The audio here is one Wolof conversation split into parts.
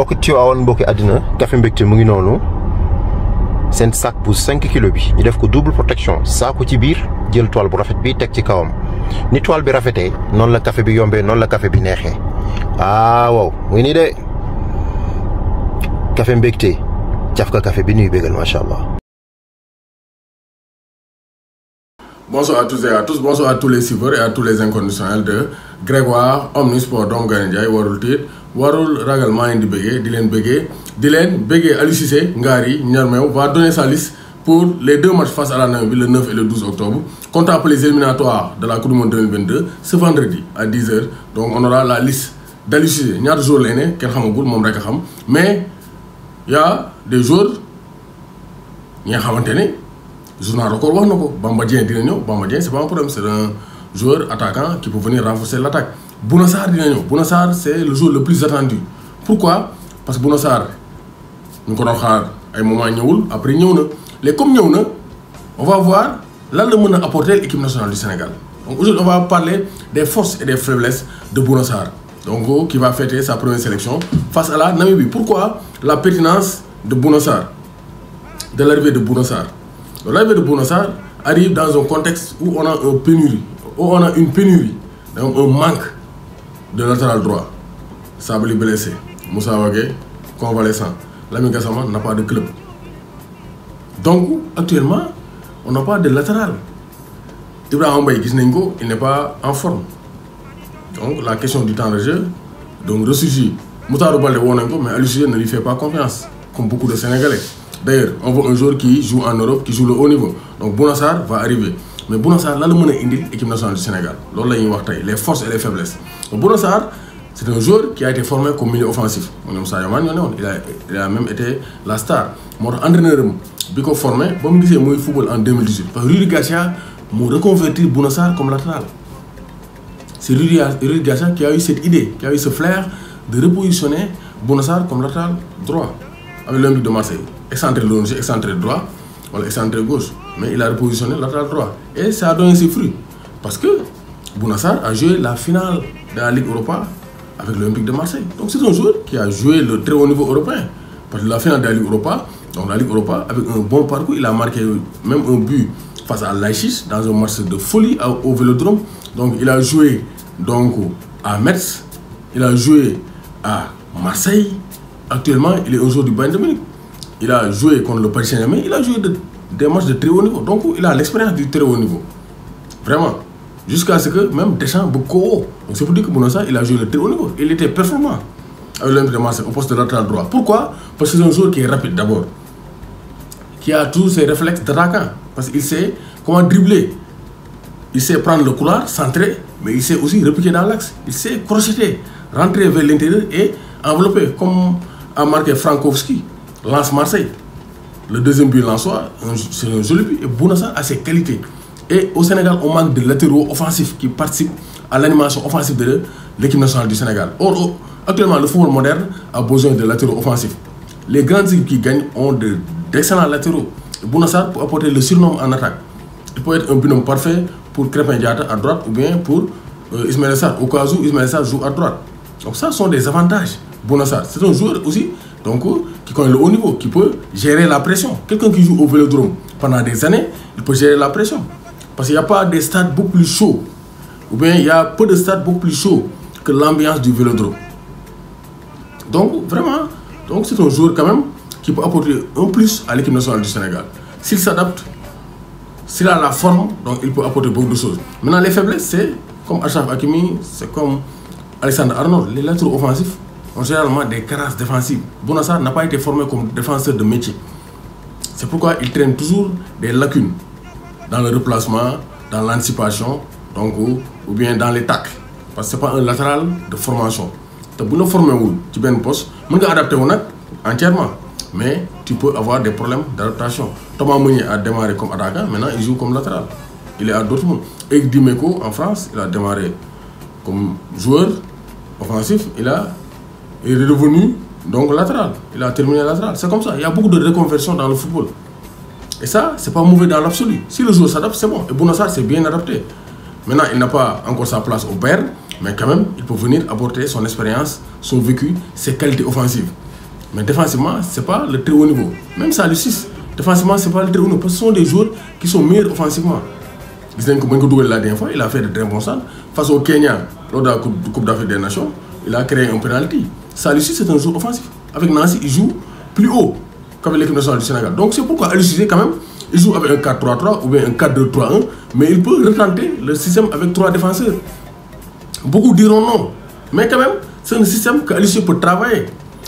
mbokki Tivaouane mbokki àddina Café Mbecté mu ngi noonu seen sac bu 5 kilos bi ñu def ko double protection saako ci biir jël toile bu rafet bi teg ci kawam ni toile bi rafetee noonu la café bi yombee noonu la café bi neexee waaw mu ngi nii de Café Mbecté caf ka café bi ñuy bégal macha allah. Bonsoir à tous et à tous, bonsoir à tous les suiveurs et à tous les inconditionnels de Grégoire Omnisport doomu Gaye Ndiaye warul tiit warul ragal maa ngi di béggee Aliou Cissé Ngari Niarmew va donner sa liste pour les deux matchs face à la Namibie le 9 et le 12 octobre comptant les éliminatoires de la Coupe du Monde 2022 ce vendredi à 10h. Donc on aura la liste d'Aliou Cissé ñaata joueurs lay ne kenn xamagul moom rek a xam mais y a des joueurs ñi nga xamante ne journal Record wax na ko Bamba Dieng dina ñëw Bamba Dieng c'est pas un problème, c'est un joueur attaquant qui peut venir renforcer l'attaque. Bouna Sarr dina ñëw Bouna Sarr c'est le joueur le plus attendu. Pourquoi? Parce que Bouna Sarr ñu ko doon xaar ay moment ñëwul après ñëw na léegi comme ñëw na on va voir lan la mën a apporter l'équipe nationale du Sénégal. Donc aujourd'hui on va parler des forces et des faiblesses de Bouna Sarr, donc qui va fêter sa première sélection face à la Namibie. Pourquoi la pertinence de Bouna Sarr, de l'arrivée de Bouna Sarr? L'arrivée de Bouna Sarr arrive dans un contexte où on a une pénurie, donc un manque de latéral droit. Sabali blessé, Moussa Wagué convalescent, Lamine Gassama n'a pas de club. Donc actuellement, on n'a pas de latéral. Ibrahima Mbaye gis nañ ko, il n'est pas en forme. Donc la question du temps de jeu, donc ressurgit. Moutarou Baldé woo nañ ko, mais Aliou Cissé ne lui fait pas confiance, comme beaucoup de Sénégalais. D'ailleurs, on veut un joueur qui joue en Europe, qui joue le haut niveau. Donc Bouna Sarr va arriver. Mais Bouna Sarr, là, le monde est l'équipe nationale du Sénégal. Les forces et les faiblesses. Donc Bouna Sarr, c'est un joueur qui a été formé comme milieu offensif. Il a même été la star. Mon entraîneur, Biko formé, bon, il a football en 2018. Parce que Rudy Garcia m'a reconverti Bouna Sarr comme latéral. C'est Rudy Garcia qui a eu cette idée, qui a eu ce flair de repositionner Bouna Sarr comme latéral droit avec l'Olympique de Marseille. Excentré gauche, excentré droit, voilà, excentré gauche. Mais il a repositionné latéral droit. Et ça a donné ses fruits. Parce que Bouna Sarr a joué la finale de la Ligue Europa avec l'Olympique de Marseille. Donc c'est un joueur qui a joué le très haut niveau européen. Parce que la finale de la Ligue Europa, donc la Ligue Europa, avec un bon parcours, il a marqué même un but face à Leipzig dans un match de folie au Vélodrome. Donc il a joué donc à Metz, il a joué à Marseille. Actuellement, il est un joueur du Bayern de Munich. Il a joué contre le Paris Saint-Germain, il a joué des matchs de très haut niveau. Donc il a l'expérience du très haut niveau. Vraiment. Jusqu'à ce que même Deschamps beaucoup. Donc c'est pour dire que Bouna Sarr, il a joué le très haut niveau. Il était performant avec l'Olympique de Marseille au poste de latéral droit. Pourquoi? Parce que c'est un joueur qui est rapide d'abord. Qui a tous ses réflexes d'attaquant. Parce qu'il sait comment dribbler. Il sait prendre le couloir, centrer, mais il sait aussi repiquer dans l'axe. Il sait crocheter, rentrer vers l'intérieur et envelopper, comme a marqué Frankowski. Lance Marseille. Le deuxième but lensois, c'est un joli but. Et Bouna Sarr a ses qualités. Et au Sénégal, on manque de latéraux offensifs qui participent à l'animation offensive de l'équipe nationale du Sénégal. Or, actuellement, le football moderne a besoin de latéraux offensifs. Les grandes équipes qui gagnent ont d'excellents latéraux. Bouna Sarr peut apporter le surnom en attaque. Il peut être un binôme parfait pour Krépin Diatta à droite ou bien pour Ismaël Sarr, au cas où Ismaël Sarr joue à droite. Donc ça sont des avantages. Bouna Sarr, c'est un joueur aussi donc, qui connaît le haut niveau, qui peut gérer la pression. Quelqu'un qui joue au Vélodrome pendant des années, il peut gérer la pression. Parce qu'il n'y a pas des stades beaucoup plus chauds. Ou bien il y a peu de stades beaucoup plus chauds que l'ambiance du Vélodrome. Donc vraiment, c'est un joueur quand même qui peut apporter un plus à l'équipe nationale du Sénégal. S'il s'adapte, s'il a la forme, donc il peut apporter beaucoup de choses. Maintenant les faiblesses, c'est comme Achraf Hakimi, c'est comme Alexandre Arnold. Les latéraux offensifs ont généralement des carences défensives. Bouna Sarr n'a pas été formé comme défenseur de métier. C'est pourquoi il traîne toujours des lacunes dans le replacement, dans l'anticipation, donc ou bien dans les tacles. Parce que ce n'est pas un latéral de formation. Tu peux former tu peux un poste, tu peux adapter entièrement, mais tu peux avoir des problèmes d'adaptation. Thomas Meunier a démarré comme attaquant, maintenant il joue comme latéral. Il est à Dortmund. Eric Dimeco en France, il a démarré comme joueur offensif, il est revenu donc latéral. Il a terminé latéral. C'est comme ça. Il y a beaucoup de reconversion dans le football. Et ça, c'est pas mauvais dans l'absolu. Si le joueur s'adapte, c'est bon. Et Bouna Sarr, c'est bien adapté. Maintenant, il n'a pas encore sa place au Bayern, mais quand même, il peut venir apporter son expérience, son vécu, ses qualités offensives. Mais défensivement, c'est pas le très haut niveau. Même Saliou Ciss, défensivement, c'est pas le très haut niveau. Parce que ce sont des joueurs qui sont meilleurs offensivement. Vous savez que la dernière fois, il a fait de très bons centres. Face au Kenya, lors de la Coupe d'Afrique des Nations, il a créé un penalty. Saliou Ciss, c'est un joueur offensif. Avec Nancy, il joue plus haut qu'avec l'équipe nationale du Sénégal. Donc c'est pourquoi Aliou Cissé, quand même, il joue avec un 4-3-3 ou bien un 4-2-3-1, mais il peut retenter le système avec 3 défenseurs. Beaucoup diront non. Mais quand même, c'est un système que Aliou Cissé peut travailler.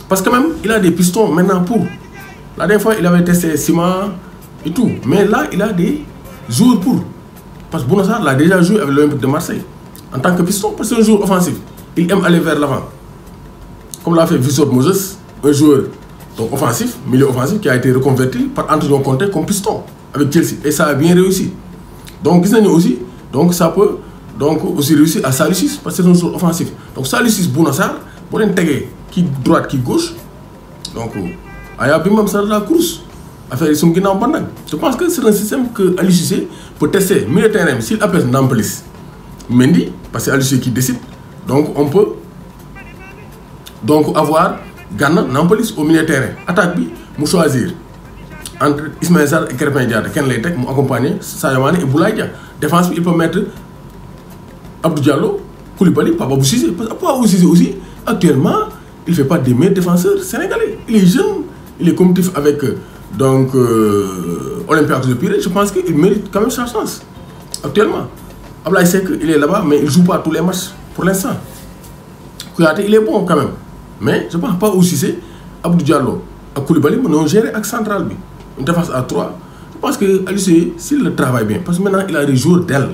Parce que même, il a des pistons maintenant pour. La dernière fois, il avait testé Sima et tout. Mais là, il a des joueurs pour. Parce que Bouna Sarr l'a déjà joué avec l'Olympique de Marseille. En tant que piston, parce que c'est un joueur offensif. Il aime aller vers l'avant. Comme l'a fait Victor Moses, un joueur donc offensif, milieu offensif, qui a été reconverti par Antonio Conte comme piston avec Chelsea. Et ça a bien réussi. Donc, aussi, donc ça peut donc aussi réussir à Saliou Ciss parce que c'est un joueur offensif. Donc, Saliou Ciss, Bouna Sarr, pour l'intégrer, qui droite, qui gauche, donc, il y a même ça de la course. Je pense que c'est un système que Aliou Cissé peut tester. Milieu de terrain, s'il appelle Nampalys Mendy, parce que c'est Aliou Cissé qui décide, donc on peut donc avoir Gana Nampalys au milieu de terrain. Attaque, il choisir entre Ismaël Sarr et Krépin Diatta. Ken lay tek mu accompagner Sadio Mané et Boulaye Dia. Défense, il peut mettre Abdou Diallo, Koulibaly, Papa Bou Cissé. Parce que Papa Bou Cissé aussi, actuellement, il ne fait pas des meilleurs défenseurs sénégalais. Il est jeune, il est compétitif avec donc Olympiakos de Pirée. Je pense qu'il mérite quand même sa chance actuellement. Ablaye Seck, il est là-bas, mais il ne joue pas tous les matchs pour l'instant. Kouyaté, il est bon quand même. Mais je ne pense pas aussi c'est Abdou Diallo et Koulibaly nous gérer avec central. Une défense à 3. Je pense que Aliou Cissé, s'il le travaille bien, parce que maintenant il a des joueurs d'ailes.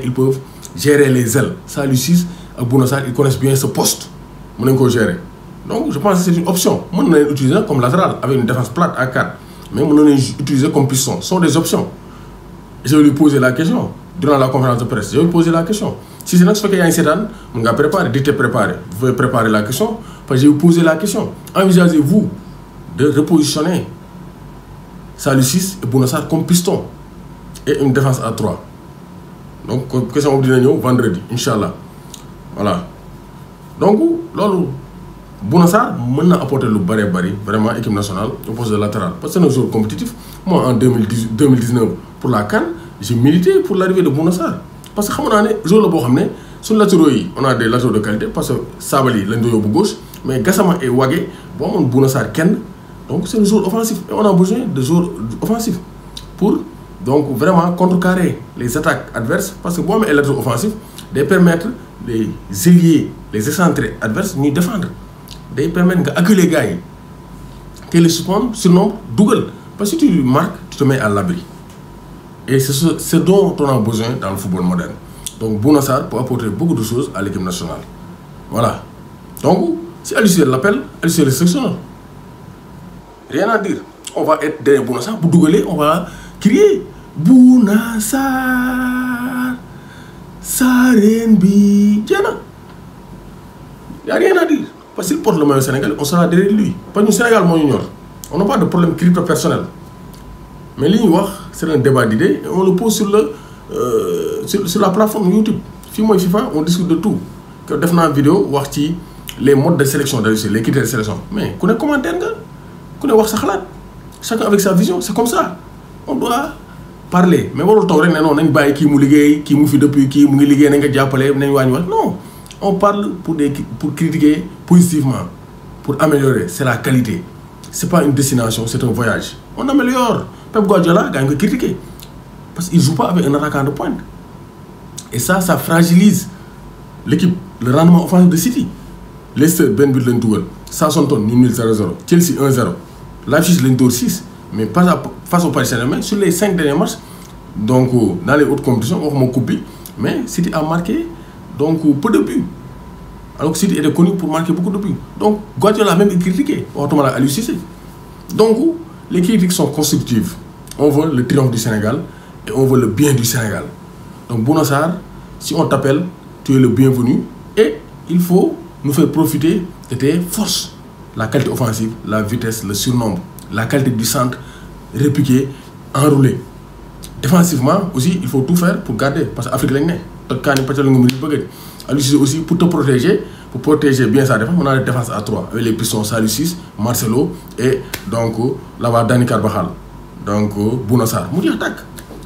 Ils peuvent gérer les ailes. Saliou Ciss et Bouna Sarr, ils connaissent bien ce poste. Ils peuvent gérer. Donc je pense que c'est une option. On peut l'utiliser comme latéral avec une défense plate à 4. Mais on peut l'utiliser comme piston. Ce sont des options. Je vais lui poser la question durant la conférence de presse. Je vais lui poser la question. Si c'est ce qu'il y a un sédan, on va préparer, dites préparer. Vous pouvez préparer la question. Parce que je vais vous poser la question. Envisagez-vous de repositionner Saliou Ciss et Bouna Sarr comme piston et une défense à 3. Donc, question vendredi, Inch'Allah. Voilà. Donc, lolo, Bouna Sarr peut apporter le barré vraiment équipe nationale au poste de latéral. Parce que c'est un joueur compétitif. Moi, en 2019, pour la CAN, j'ai milité pour l'arrivée de Bouna Sarr. Parce que sur le latéraux, on a des latéraux de qualité. Parce que Sabali, l'endoyo gauche, mais Gassama et Wagé, bon, on Bouna Sarr Ken. Donc, c'est un joueur offensif. Et on a besoin de joueurs offensifs pour donc vraiment contrecarrer les attaques adverses. Parce que bon, les latéraux offensifs, de permettre les ailiers, les excentrés adverses, de défendre. De permettre d'accueillir les gars qui les surnomment Dougal. Parce que si tu marques, tu te mets à l'abri. Et c'est ce dont on a besoin dans le football moderne. Donc Bouna Sarr peut apporter beaucoup de choses à l'équipe nationale. Voilà. Donc, si Aliou Cissé l'appelle, Aliou Cissé le sélectionne. Rien à dire. On va être derrière Bouna Sarr. Pour dougaler, on va crier Bouna Sarr, Sarenbi. Il n'y a rien à dire. Parce qu'il porte le maillot sénégalais, on sera derrière lui. Parce que le Sénégal, on n'a pas de problème crypto-personnel. Mais l'INUAR, c'est un débat d'idées et on le pose sur la plateforme YouTube. FIFA, on discute de tout. Quand on fait une vidéo, on voit les modes de sélection, les critères de sélection. Mais on est commentaire, on est chacun avec sa vision, c'est comme ça. On doit parler. Mais on ne peut pas qui m'a fait depuis, qui m'a fait non. On parle pour critiquer positivement, pour améliorer. C'est la qualité. Ce n'est pas une destination, c'est un voyage. On améliore. Pep Guardiola, il a critiqué. Parce qu'il ne joue pas avec un attaquant de pointe. Et ça fragilise l'équipe, le rendement offensif de City. Leicester, Ben but l'Entougal. Southampton, 0-0. Chelsea, 1-0. Leipzig, l'Entour 6. Mais face au Paris Saint-Germain, sur les 5 derniers matchs, donc dans les autres compétitions, on a coupé. Mais City a marqué donc peu de buts. Alors que City était connu pour marquer beaucoup de buts. Donc Guardiola a même critiqué. Autrement, Aliou Cissé. Donc les critiques sont constructives. On veut le triomphe du Sénégal et on veut le bien du Sénégal. Donc Bouna Sarr, si on t'appelle, tu es le bienvenu. Et il faut nous faire profiter de tes forces. La qualité offensive, la vitesse, le surnombre, la qualité du centre, répliquer, enrouler. Défensivement aussi, il faut tout faire pour garder. Parce qu'Afrique est toj kaani pàccal nga mbir bëgg Aliou Cissé aussi pour te protéger bien sa défense on a la défense à 3 avec les pistons Saliou Ciss Marcelo et donc là-bas Dani Carvajal donc Bouna Sarr mu jeex tàkk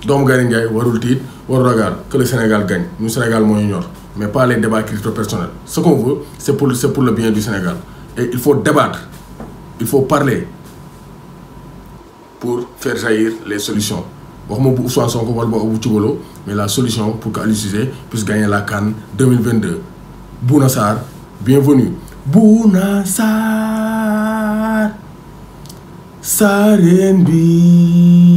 doomu Gaynde Njaay warul tiit warul ragal que le Sénégal gagne ñu Sénégal moo ñu ñor mais pas les débats crypto-personnels ce qu'on veut c'est pour le bien du Sénégal et il faut débattre il faut parler pour faire jaillir les solutions waxuma bu Ousmane Sonko wala bu Thioubalo mais la solution pour que Aliou Cissé puisse gagner la CAN 2022 Bouna Sarr bienvenue Bouna Sarr Sareen bi